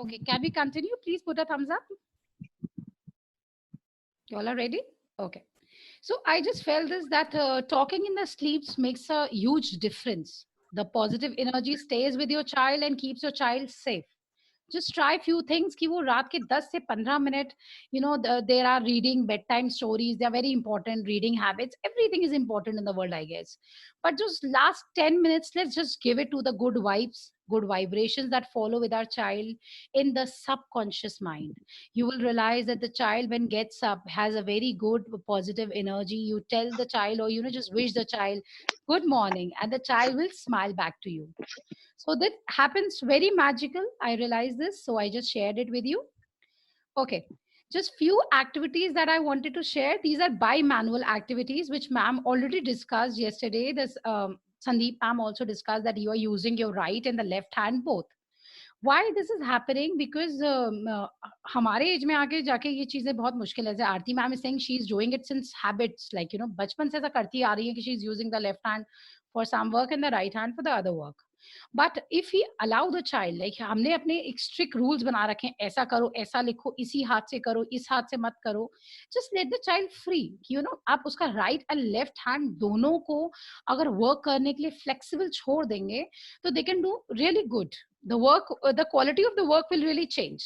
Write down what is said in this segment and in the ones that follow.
Okay, can we continue? Please put a thumbs up. You all are ready? Okay. So I just felt this that talking in the sleeps makes a huge difference. The positive energy stays with your child and keeps your child safe. Just try few things कि वो रात के 10 से 15 minute there are reading bedtime stories, they are very important. Reading habits, everything is important in the world, I guess. But just last 10 minutes, let's just give it to the good vibes, good vibrations that follow with our child in the subconscious mind. You will realize that the child, when gets up, has a very good positive energy. You tell the child, or just wish the child good morning, and the child will smile back to you. So that happens very magical. I realize this, so I just shared it with you. Okay, just few activities that I wanted to share. These are bi-manual activities, which ma'am already discussed yesterday. This Sandeep ma'am also discussed that you are using your right and the left hand both. Why this is happening? Because हमारे age में आके जाके ये चीजें बहुत मुश्किल है. Aarti ma'am is saying she is doing it since habits, like बचपन से ऐसा करती आ रही है कि she is using the left hand for some work and the right hand for the other work. But if you allow the child, like हमने अपने एक स्ट्रिक्ट रूल्स बना रखे हैं, ऐसा करो, ऐसा लिखो, इसी हाथ से करो, इस हाथ से मत करो. Just let the child free. आप उसका राइट एंड लेफ्ट हैंड दोनों को अगर वर्क करने के लिए फ्लेक्सिबल छोड़ देंगे, तो they can do really good. The quality of the work will really change.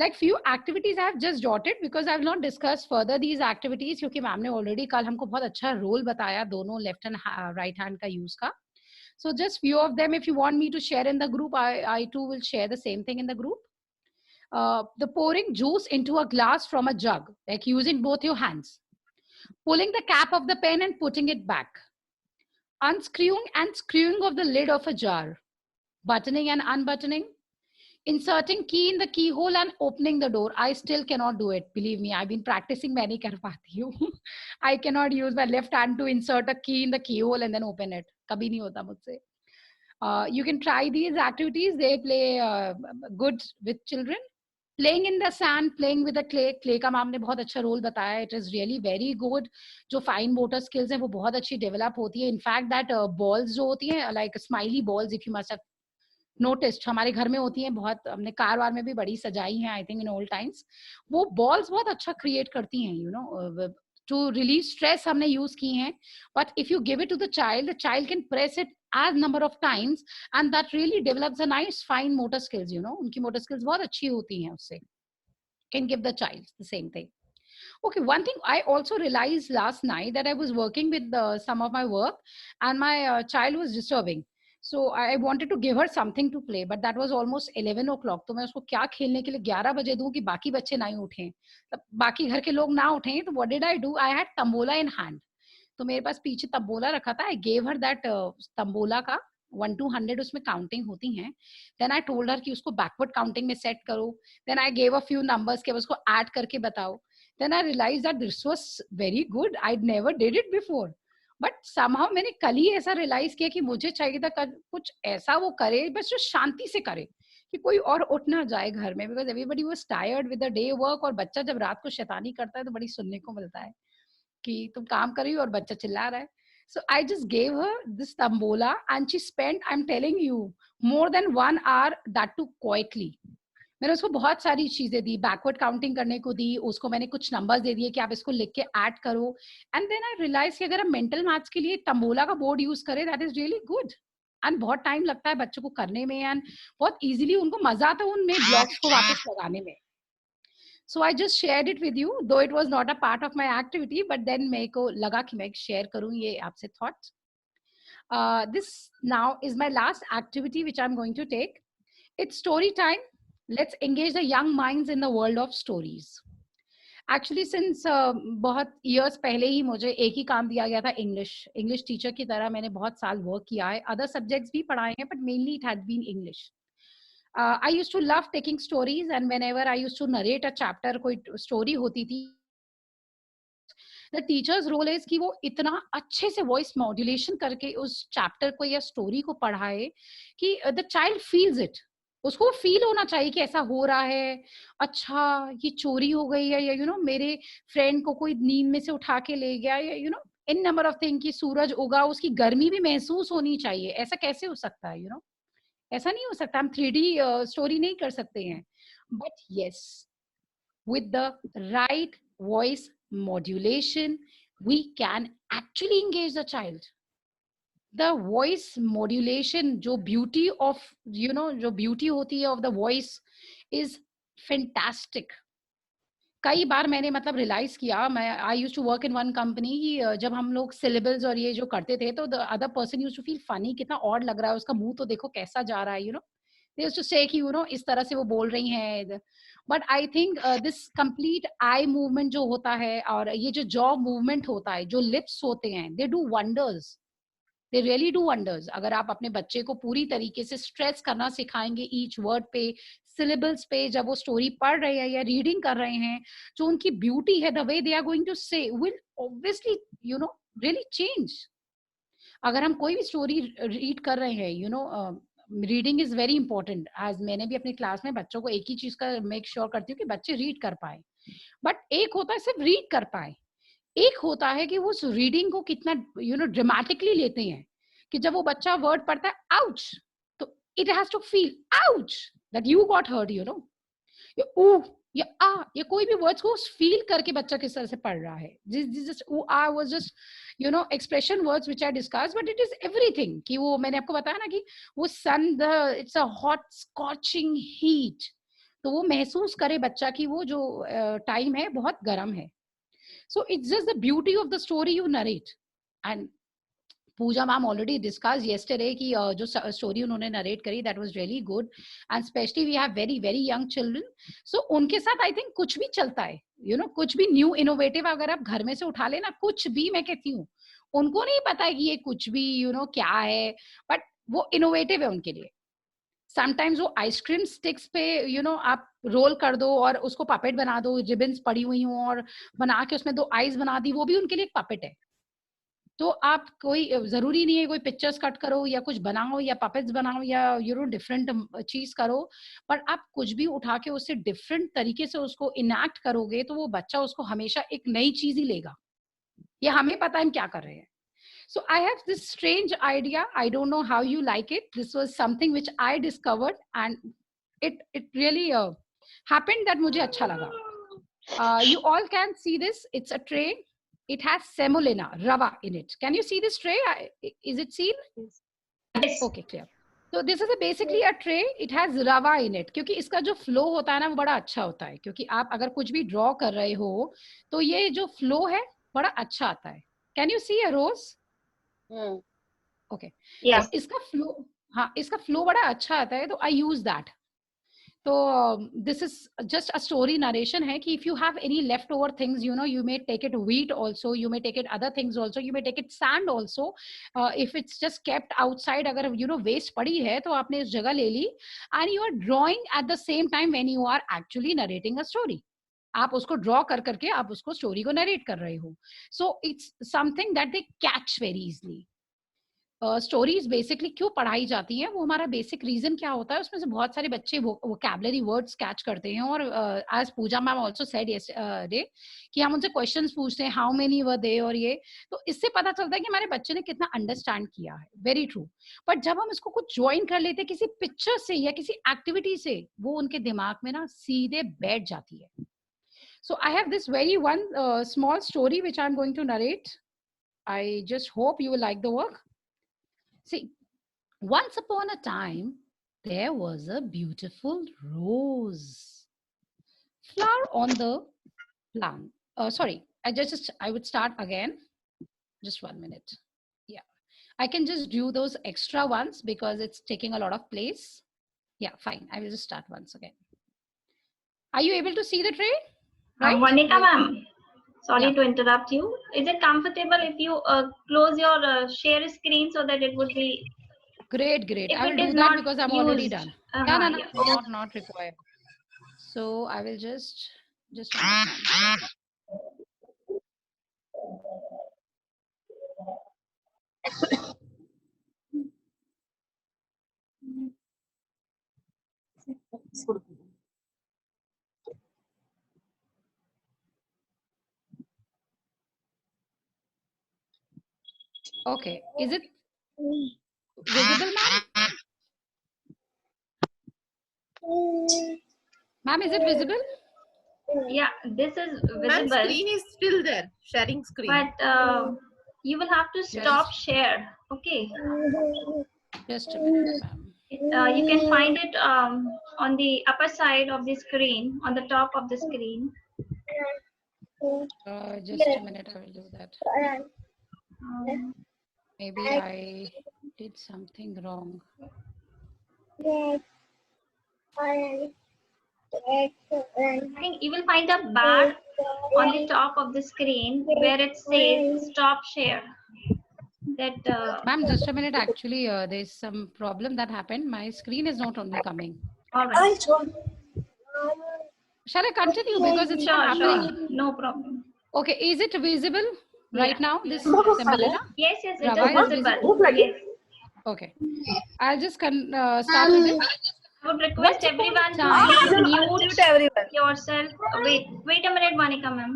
Like few activities I have just jotted because I have not discussed further these activities, क्योंकि मैम ने already कल हमको बहुत अच्छा role बताया दोनों left and right hand का use का. So just few of them, if you want me to share in the group, I too will share the same thing in the group. The pouring juice into a glass from a jug, like using both your hands. Pulling the cap of the pen and putting it back. Unscrewing and screwing of the lid of a jar. Buttoning and unbuttoning. Inserting key in the keyhole and opening the door. I still cannot do it. Believe me, I've been practicing. मैं नहीं कर पाती हूँ. I cannot use my left hand to insert a key in the keyhole and then open it. कभी नहीं होता मुझसे. You can try these activities. They play good with children. Playing in the sand, playing with the clay का ma'am ने बहुत अच्छा role बताया. It is really very good. जो fine motor skills हैं वो बहुत अच्छी develop होती है. In fact, that balls जो होती हैं, like smiley balls, if you must have noticed, हमारे घर में होती हैं बहुत. हमने कार वार में भी बड़ी सजाई हैं, I think in old times. वो balls बहुत अच्छा create करती हैं, to release stress हमने use की हैं. But if you give it to the child can press it as number of times, and that really develops a nice fine motor skills. उनकी motor skills बहुत अच्छी होती हैं उससे. Can give the child the same thing. Okay, one thing I also realized last night, that I was working with some of my work, and my child was disturbing. So I wanted to give her something to play, but that was almost 11 o'clock. तो मैं उसको क्या खेलने के लिए 11 बजे दूं कि बाकी बच्चे ना ही उठें, बाकी घर के लोग ना उठें. तो what did I do? I had tambola in hand. तो मेरे पास पीछे तंबोला रखा था. I gave her that tambola का 1 to 100 उसमें काउंटिंग होती हैं. Then I told her कि उसको बैकवर्ड काउंटिंग में सेट करो. Then I gave a few numbers कि उसको ऐड करके बताओ. Then I realized that this was very good. I'd never did it before. But somehow मैंने कल ही ऐसा realize किया कि मुझे चाहिए था कुछ ऐसा वो करे, बस जो शांति से करे, कि कोई और उठ ना जाए घर में. Because everybody was tired with the day work, और बच्चा जब रात को शैतानी करता है तो बड़ी सुनने को मिलता है कि तुम काम कर रही हो और बच्चा चिल्ला रहा है. So I just gave her this tambola and she spent, I'm telling you, more than 1 hour, that too quietly. मैंने उसको बहुत सारी चीजें दी, बैकवर्ड काउंटिंग करने को दी, उसको मैंने कुछ नंबर्स दे दिए कि आप इसको लिख के ऐड करो. एंड देन आई रियलाइज कि अगर हम मेंटल मैथ्स के लिए तंबोला का बोर्ड यूज करें, that is really good. And बहुत टाइम लगता है बच्चों को करने में, एंड बहुत इजीली उनको मजा आता है उनमें ब्लॉक्स को वापस लगाने में. So I just shared it with you, though it was not a part of my activity, but then मेरे को लगा कि मैं share करूँ ये आपसे thoughts. This now is my last activity which I'm going to take. It's story time. Let's engage the young minds in the world of stories. Actually, since बहुत years पहले ही मुझे एक ही काम दिया गया था, English teacher की तरह मैंने बहुत साल work किया है. Other subjects भी पढ़ाए हैं, but mainly it had been English. I used to love taking stories, and whenever I used to narrate a chapter, कोई story होती थी, the teacher's role is कि वो इतना अच्छे से voice modulation करके उस chapter को या story को पढ़ाए कि the child feels it. उसको फील होना चाहिए कि ऐसा हो रहा है, अच्छा ये चोरी हो गई है, या मेरे फ्रेंड को कोई नींद में से उठा के ले गया, या इन नंबर ऑफ थिंग कि सूरज उगा, उसकी गर्मी भी महसूस होनी चाहिए. ऐसा कैसे हो सकता है? ऐसा नहीं हो सकता, हम 3D स्टोरी नहीं कर सकते हैं, but yes, with the right voice modulation, we can actually engage the child. The voice modulation, जो beauty of, जो beauty होती है of the voice is fantastic. कई बार मैंने मतलब रियलाइज किया, मैं I use to work in one company, जब हम लोग सिलेबल्स और ये जो करते थे तो the other person used to feel funny, कितना ऑड लग रहा है उसका मुंह, तो देखो कैसा जा रहा है, दे यूज्ड टू से कि इस तरह से वो बोल रही हैं, but I think this complete eye movement जो होता है और ये जो जॉ मूवमेंट होता है, जो लिप्स होते हैं, they do wonders, they really do wonders. अगर आप अपने बच्चे को पूरी तरीके से स्ट्रेस करना सिखाएंगे ईच वर्ड पे, सिलेबल्स पे, जब वो स्टोरी पढ़ रहे हैं या रीडिंग कर रहे हैं, जो उनकी ब्यूटी है, the way they are going to say will obviously really change. अगर हम कोई भी स्टोरी रीड कर रहे हैं, रीडिंग इज वेरी इंपॉर्टेंट। आज मैंने भी अपनी क्लास में बच्चों को एक ही चीज का मेक श्योर करती हूँ कि बच्चे रीड कर पाए, बट एक होता है सिर्फ रीड कर पाए, एक होता है कि वो उस रीडिंग को कितना ड्रामेटिकली लेते हैं, कि जब वो बच्चा वर्ड पढ़ता है आउच, तो it has to feel ouch that you got hurt, ये ऊ, ये आ, ये कोई भी वर्ड्स को फील करके बच्चा किस तरह से पढ़ रहा है। This uh ah was just expression words which I discuss, but it is everything. कि वो मैंने आपको बताया ना कि वो sun, the it's a hot scorching heat, तो वो महसूस करे बच्चा की वो जो टाइम है बहुत गर्म है। So it's just the beauty of the story you narrate. And Pooja ma'am already discussed yesterday कि जो story उन्होंने narrate करी, that was really good. And especially we have very very young children. So उनके साथ I think कुछ भी चलता है, कुछ भी new innovative अगर आप घर में से उठा लेना, कुछ भी, मैं कहती हूँ उनको नहीं पता है कि ये कुछ भी क्या है, बट वो innovative है उनके लिए। समटाइम्स वो आइसक्रीम स्टिक्स पे आप रोल कर दो और उसको पपेट बना दो, रिबन्स पड़ी हुई हूँ और बना के उसमें 2 आइज बना दी, वो भी उनके लिए एक पपेट है। तो आप कोई जरूरी नहीं है कोई पिक्चर्स कट करो या कुछ बनाओ या पपेट्स बनाओ या डिफरेंट चीज करो, पर आप कुछ भी उठा के उससे डिफरेंट तरीके से उसको इनैक्ट करोगे तो वो बच्चा उसको हमेशा एक नई चीज ही लेगा। ये हमें पता है हम क्या कर रहे हैं। So I have this strange idea. I don't know how you like it. This was something which I discovered, and it really happened that मुझे अच्छा लगा. You all can see this. It's a tray. It has semolina, rava in it. Can you see this tray? Is it seen? Yes. Okay, clear. So this is basically a tray. It has rava in it. क्योंकि इसका जो flow होता है ना वो बड़ा अच्छा होता है, क्योंकि आप अगर कुछ भी draw कर रहे हो तो ये जो flow है बड़ा अच्छा आता है. Can you see a rose? Okay, Yes. सो इसका फ्लो, हाँ इसका फ्लो बड़ा अच्छा आता है, तो आई यूज दैट। तो this is just a story narration है कि if you have any left over things, you may take it wheat also, you may take it other things also, you may take it sand also, if it's just kept outside, अगर waste पड़ी है तो आपने उस जगह ले ली, and you are drawing at the same time when you are actually narrating a story. आप उसको ड्रॉ कर करके आप उसको स्टोरी को नरेट कर रहे हो, so it's something that they catch very easily. Stories basically क्यों पढ़ाई जाती हैं, वो हमारा बेसिक रीजन क्या होता है, उसमें से बहुत सारे बच्चे वोकैबुलरी वर्ड्स कैच करते हैं, और आज पूजा मैम आल्सो सेड यस्टरडे कि हम उनसे क्वेश्चंस पूछते हैं हाउ मेनी वर दे, और ये तो इससे पता चलता है कि हमारे बच्चे ने कितना अंडरस्टैंड किया है, वेरी ट्रू। बट जब हम इसको कुछ ज्वाइन कर लेते हैं किसी पिक्चर से या किसी एक्टिविटी से, वो उनके दिमाग में ना सीधे बैठ जाती है। So I have this very one small story which I am going to narrate. I just hope you will like the work. See, once upon a time, there was a beautiful rose flower on the plant. Sorry, I would start again. Just 1 minute. Yeah, I can just do those extra ones because it's taking a lot of place. Yeah, fine. I will just start once again. Are you able to see the tray? Right? Monica ma'am, sorry Yeah. to interrupt you. Is it comfortable if you close your share screen so that it would be, Great, great. if I it will is do that not because I'm already used? done. Yeah, no, no, Yeah. not required. So I will just a minute, ma'am. Okay, is it visible, ma'am? Ma'am, is it visible? Yeah, this is Ma'am, visible, screen is still there. Sharing screen. but you will have to stop share. Okay. Just a minute, ma'am. You can find it on the upper side of the screen, on the top of the screen. Just a minute, I will do that. Um, Maybe I did something wrong. I think you will find a bar on the top of the screen where it says stop share. That Ma'am, just a minute. Actually, there's some problem that happened. My screen is not only coming. all right. Shall I continue because it's not Sure, happening? no problem. Okay, is it visible right Yeah. now? This Semolina? Yes, it Rava is is visible. visible? Yes. Okay, I'll just start with it. I would request Once upon a everyone to time- please mute everyone. yourself. Wait a minute, Monica ma'am.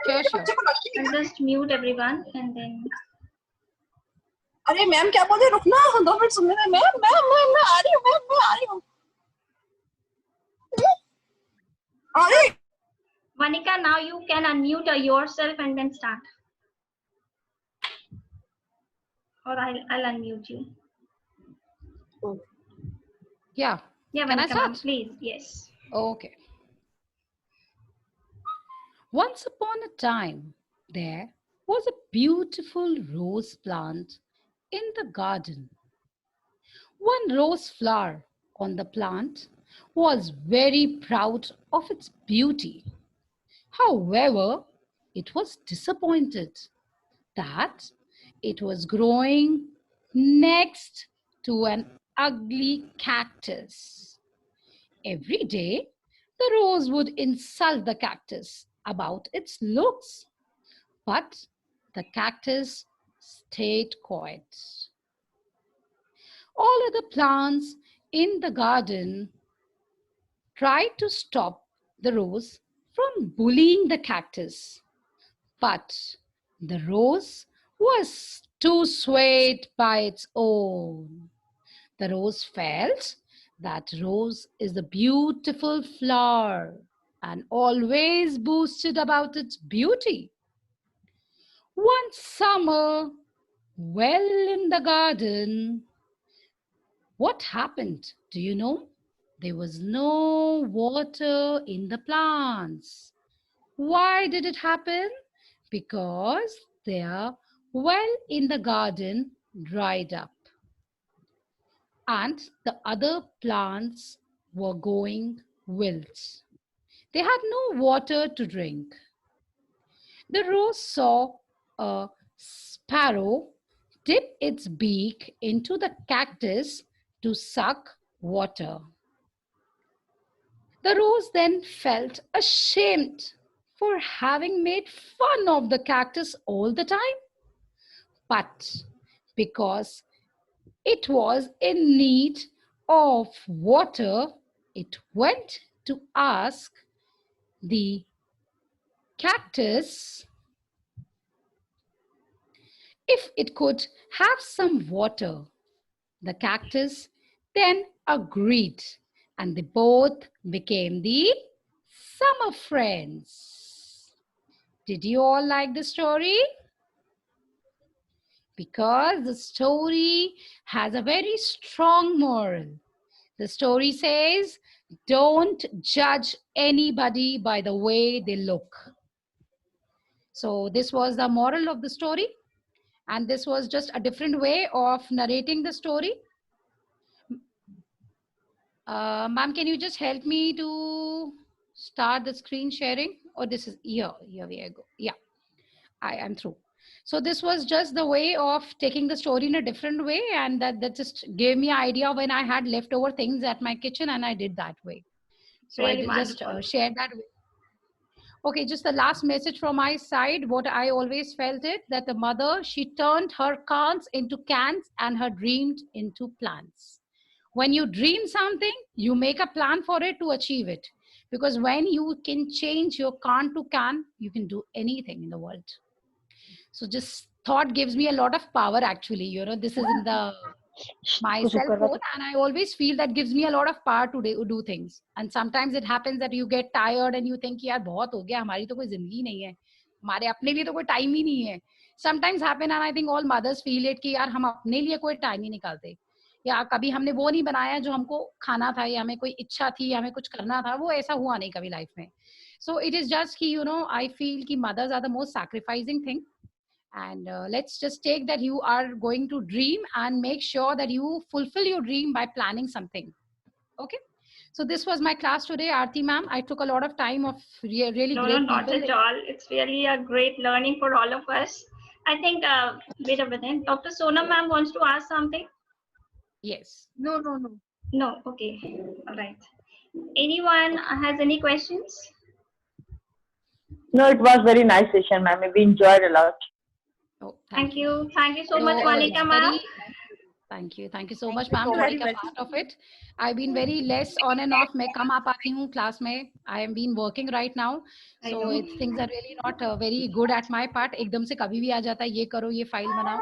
Sure, sure. I'll just mute everyone and then. अरे ma'am क्या बोल रहे, रुकना 2 minute सुनने में। Ma'am ma'am ma'am मैं आ रही हूँ, मैम मैं आ रही हूँ। अरे Monica, now you can unmute yourself and then start. Or I'll unmute you. Yeah. Yeah, Can I Monica ma'am, start? please. Yes. Okay. Once upon a time, there was a beautiful rose plant in the garden. One rose flower on the plant was very proud of its beauty. However, it was disappointed that it was growing next to an ugly cactus. Every day, the rose would insult the cactus about its looks, but the cactus stayed quiet. All other plants in the garden tried to stop the rose from bullying the cactus, but the rose was too swayed by its own. The rose felt that rose is a beautiful flower and always boasted about its beauty. One summer, well in the garden, what happened? Do you know? There was no water in the plants. Why did it happen? Because their well in the garden dried up and the other plants were going wilt. They had no water to drink. The rose saw a sparrow dip its beak into the cactus to suck water. The rose then felt ashamed for having made fun of the cactus all the time. But because it was in need of water, it went to ask the cactus if it could have some water. The cactus then agreed, and they both became the summer friends. Did you all like the story? Because the story has a very strong moral. The story says, don't judge anybody by the way they look. So this was the moral of the story. And this was just a different way of narrating the story. Ma'am, can you just help me to start the screen sharing? Or this is here we go. Yeah, I am through. So this was just the way of taking the story in a different way, and that just gave me an idea when I had leftover things at my kitchen, and I did that way. So Really I just wonderful. shared that way. Okay, just the last message from my side. What I always felt it, that the mother, she turned her cans into cans and her dreams into plans. When you dream something, you make a plan for it to achieve it. Because when you can change your can to can, you can do anything in the world. So just thought gives me a lot of power actually. You know, this is in the my cell phone, and I always feel that gives me a lot of power to do things. And sometimes it happens that you get tired and you think यार बहुत हो गया, हमारी तो कोई जिंदगी नहीं है, हमारे अपने लिए तो कोई टाइम ही नहीं है. Sometimes happen, and I think all mothers feel it कि यार हम अपने लिए कोई टाइम ही निकालते, या कभी हमने वो नहीं बनाया जो हमको खाना था, या हमें कोई इच्छा थी, हमें कुछ करना था, वो ऐसा हुआ नहीं कभी लाइफ में. So it is just कि I feel कि mothers are the most sacrificing thing. And let's just take that you are going to dream and make sure that you fulfill your dream by planning something. Okay. So this was my class today, Aarti ma'am. I took a lot of time of really No, great not people. at all. It's really a great learning for all of us. I think, wait a minute. Dr. Sonam ma'am wants to ask something. Yes. No. No. Okay. All right. Anyone has any questions? No, it was very nice session, ma'am. We enjoyed a lot. Oh, Thank you. Thank you so So, much, Malika ma'am. Thank you so much ma'am to take a part of it. I've been very less on and off. मैं कम आ पाती हूँ class में. I am been working right now, so things are really not very good at my part. एकदम से कभी भी आ जाता है, ये करो, ये file बनाओ.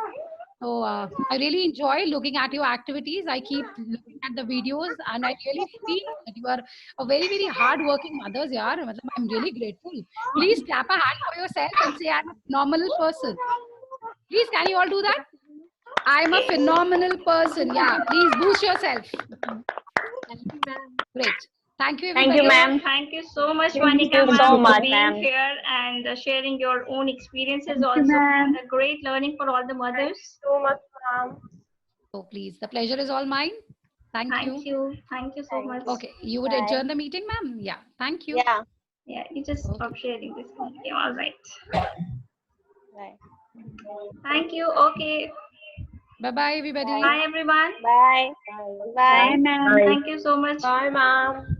So I really enjoy looking at your activities. I keep looking at the videos, and I really feel that you are a very very hard working mothers. यार, मतलब I'm really grateful. Please clap a hand for yourself and say I'm a phenomenal person. Please, can you all do that? I'm a phenomenal person. Yeah, please boost yourself. Great. Thank you, everybody. Thank you, ma'am. Thank you so much, Thank Monica you ma'am, so for much, being ma'am. here and sharing your own experiences. Thank you, Also, ma'am. a great learning for all the mothers. So much, ma'am. Oh, please. The pleasure is all mine. Thank you. Thank you so much. Okay. You would adjourn the meeting, ma'am? Yeah. Thank you. Yeah. Yeah, you just stop sharing this. Yeah, all right. Bye. Thank you. Okay. Bye-bye, everybody. Bye, everyone. Bye. Bye, ma'am. Thank you so much. Bye, ma'am.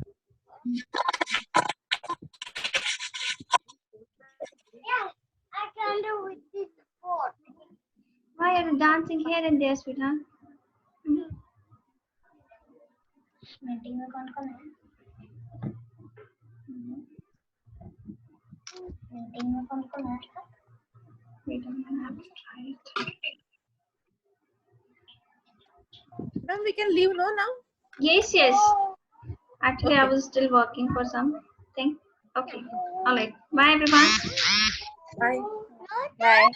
Why are you dancing here and there, sweetheart? Meeting में कौन कौन है? Meeting में कौन कौन है? Wait a minute, I have to try it. Ma'am, we can leave now? Yes. Actually, I Okay. was still working for something. Okay. All right. Bye, everyone. Bye. Bye.